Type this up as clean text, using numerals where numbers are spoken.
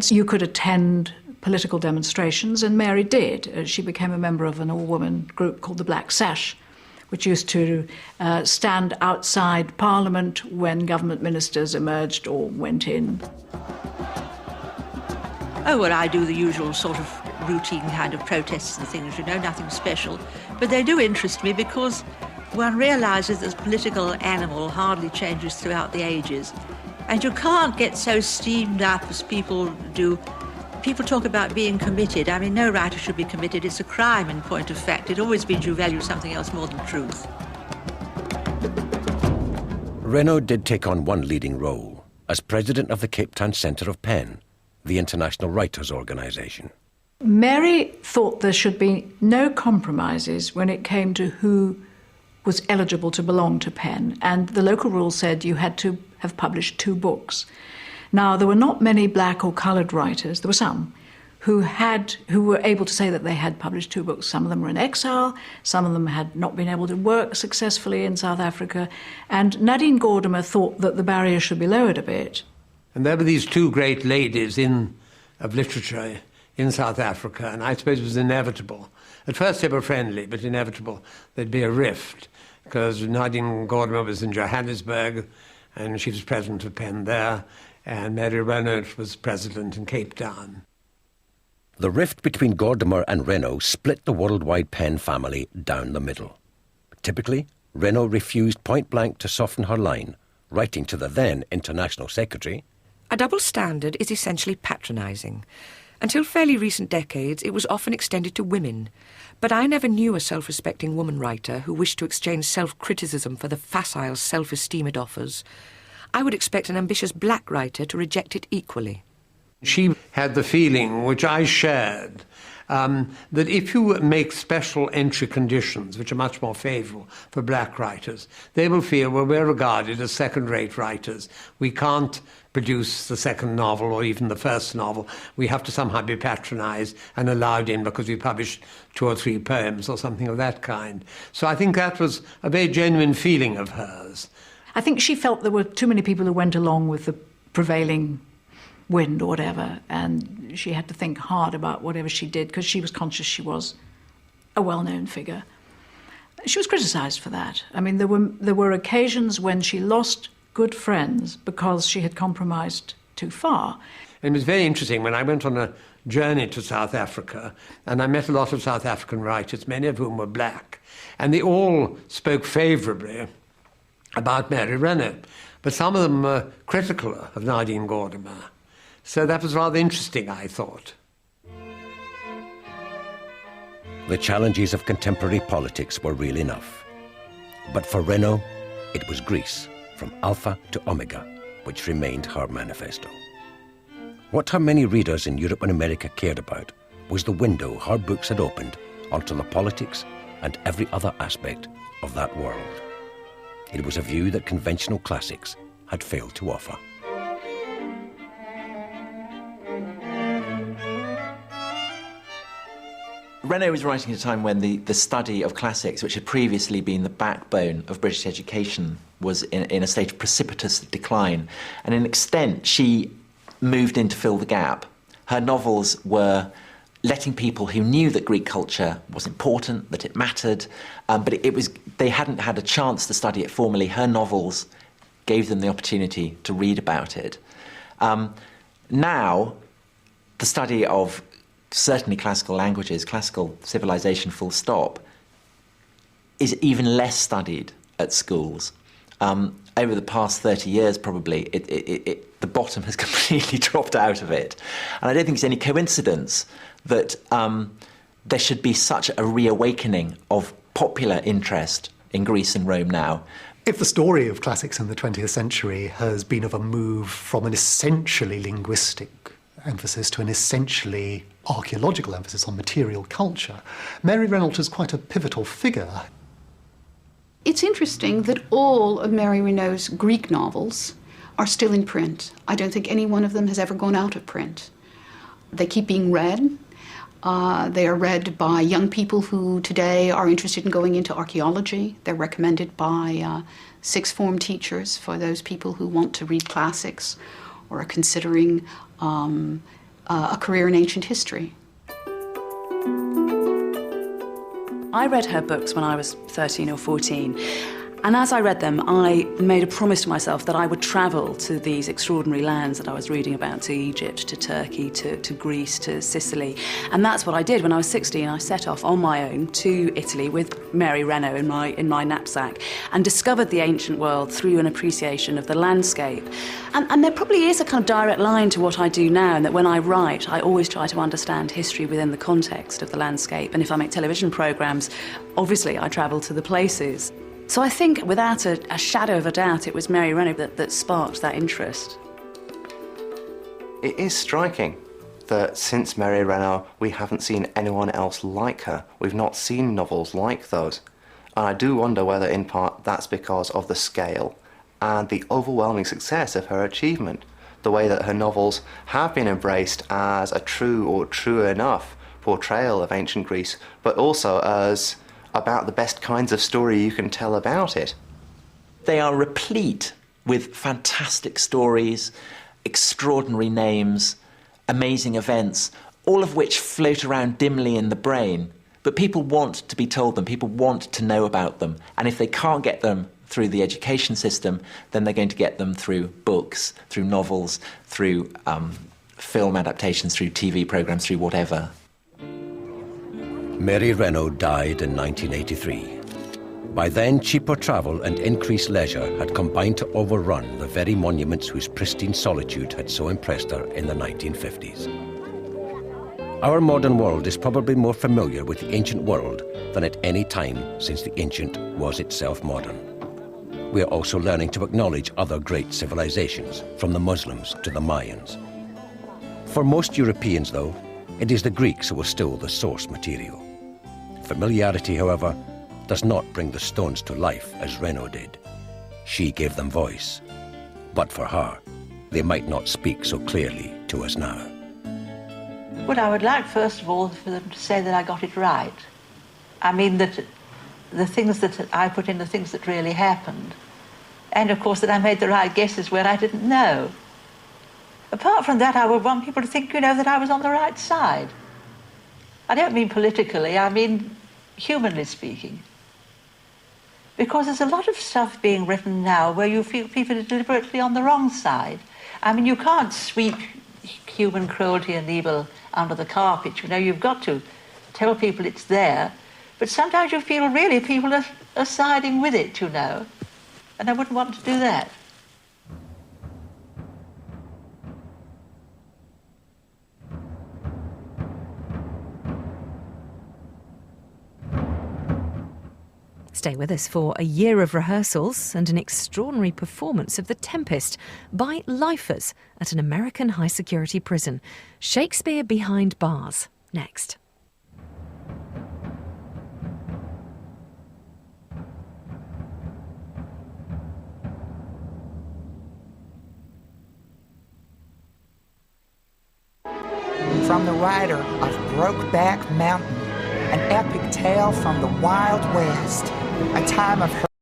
You could attend political demonstrations, and Mary did. She became a member of an all-woman group called the Black Sash, which used to stand outside Parliament when government ministers emerged or went in. Oh, well, I do the usual sort of routine kind of protests and things, nothing special. But they do interest me because one realises this political animal hardly changes throughout the ages. And you can't get so steamed up as people do. People talk about being committed. I mean, no writer should be committed. It's a crime in point of fact. It always means you value something else more than truth. Renault did take on one leading role as president of the Cape Town Centre of PEN, the International Writers' Organisation. Mary thought there should be no compromises when it came to who was eligible to belong to PEN, and the local rule said you had to have published 2 books. Now, there were not many black or coloured writers, there were some, who were able to say that they had published 2 books. Some of them were in exile, some of them had not been able to work successfully in South Africa, and Nadine Gordimer thought that the barrier should be lowered a bit. And there were these 2 great ladies of literature in South Africa, and I suppose it was inevitable. At first they were friendly, but inevitable there'd be a rift, because Nadine Gordimer was in Johannesburg, and she was president of PEN there, and Mary Renault was president in Cape Town. The rift between Gordimer and Renault split the worldwide PEN family down the middle. Typically, Renault refused point blank to soften her line, writing to the then International Secretary, "A double standard is essentially patronising. Until fairly recent decades, it was often extended to women. But I never knew a self-respecting woman writer who wished to exchange self-criticism for the facile self-esteem it offers. I would expect an ambitious black writer to reject it equally." She had the feeling, which I shared, that if you make special entry conditions, which are much more favourable for black writers, they will feel, well, we're regarded as second-rate writers. We can't produce the second novel or even the first novel. We have to somehow be patronised and allowed in because we published 2 or 3 poems or something of that kind. So I think that was a very genuine feeling of hers. I think she felt there were too many people who went along with the prevailing wind or whatever, and she had to think hard about whatever she did because she was conscious she was a well-known figure. She was criticised for that. I mean, there were occasions when she lost good friends because she had compromised too far. It was very interesting when I went on a journey to South Africa, and I met a lot of South African writers, many of whom were black, and they all spoke favourably about Mary Renault, but some of them were critical of Nadine Gordimer. So that was rather interesting, I thought. The challenges of contemporary politics were real enough. But for Renault, it was Greece, from Alpha to Omega, which remained her manifesto. What her many readers in Europe and America cared about was the window her books had opened onto the politics and every other aspect of that world. It was a view that conventional classics had failed to offer. Renault was writing at a time when the study of classics, which had previously been the backbone of British education, was in a state of precipitous decline. And in extent, she moved in to fill the gap. Her novels were letting people who knew that Greek culture was important, that it mattered, but they hadn't had a chance to study it formally. Her novels gave them the opportunity to read about it. Now, the study of certainly classical languages, classical civilization full stop, is even less studied at schools. Over the past 30 years, probably, the bottom has completely dropped out of it. And I don't think it's any coincidence that there should be such a reawakening of popular interest in Greece and Rome now. If the story of classics in the 20th century has been of a move from an essentially linguistic emphasis to an essentially archaeological emphasis on material culture, Mary Renault is quite a pivotal figure. It's interesting that all of Mary Renault's Greek novels are still in print. I don't think any one of them has ever gone out of print. They keep being read. They are read by young people who today are interested in going into archaeology. They're recommended by sixth form teachers for those people who want to read classics or are considering a career in ancient history. I read her books when I was 13 or 14. And as I read them, I made a promise to myself that I would travel to these extraordinary lands that I was reading about, to Egypt, to Turkey, to Greece, to Sicily. And that's what I did. When I was 16, I set off on my own to Italy with Mary Renault in my knapsack and discovered the ancient world through an appreciation of the landscape. And there probably is a kind of direct line to what I do now, in that when I write, I always try to understand history within the context of the landscape. And if I make television programmes, obviously I travel to the places. So I think, without a shadow of a doubt, it was Mary Renault that sparked that interest. It is striking that since Mary Renault, we haven't seen anyone else like her. We've not seen novels like those. And I do wonder whether, in part, that's because of the scale and the overwhelming success of her achievement. The way that her novels have been embraced as a true or true enough portrayal of ancient Greece, but also as about the best kinds of story you can tell about it. They are replete with fantastic stories, extraordinary names, amazing events, all of which float around dimly in the brain. But people want to be told them, people want to know about them. And if they can't get them through the education system, then they're going to get them through books, through novels, through film adaptations, through TV programmes, through whatever. Mary Renault died in 1983. By then, cheaper travel and increased leisure had combined to overrun the very monuments whose pristine solitude had so impressed her in the 1950s. Our modern world is probably more familiar with the ancient world than at any time since the ancient was itself modern. We are also learning to acknowledge other great civilizations, from the Muslims to the Mayans. For most Europeans, though, it is the Greeks who are still the source material. Familiarity, however, does not bring the stones to life as Renault did. She gave them voice. But for her, they might not speak so clearly to us now. Well, I would like, first of all, for them to say that I got it right. I mean, that the things that I put in, the things that really happened. And, of course, that I made the right guesses where I didn't know. Apart from that, I would want people to think, that I was on the right side. I don't mean politically, I mean humanly speaking. Because there's a lot of stuff being written now where you feel people are deliberately on the wrong side. I mean, you can't sweep human cruelty and evil under the carpet, you've got to tell people it's there. But sometimes you feel really people are siding with it, and I wouldn't want to do that. Stay with us for a year of rehearsals and an extraordinary performance of The Tempest by lifers at an American high-security prison. Shakespeare behind bars. Next. From the writer of Brokeback Mountain, an epic tale from the Wild West, a time of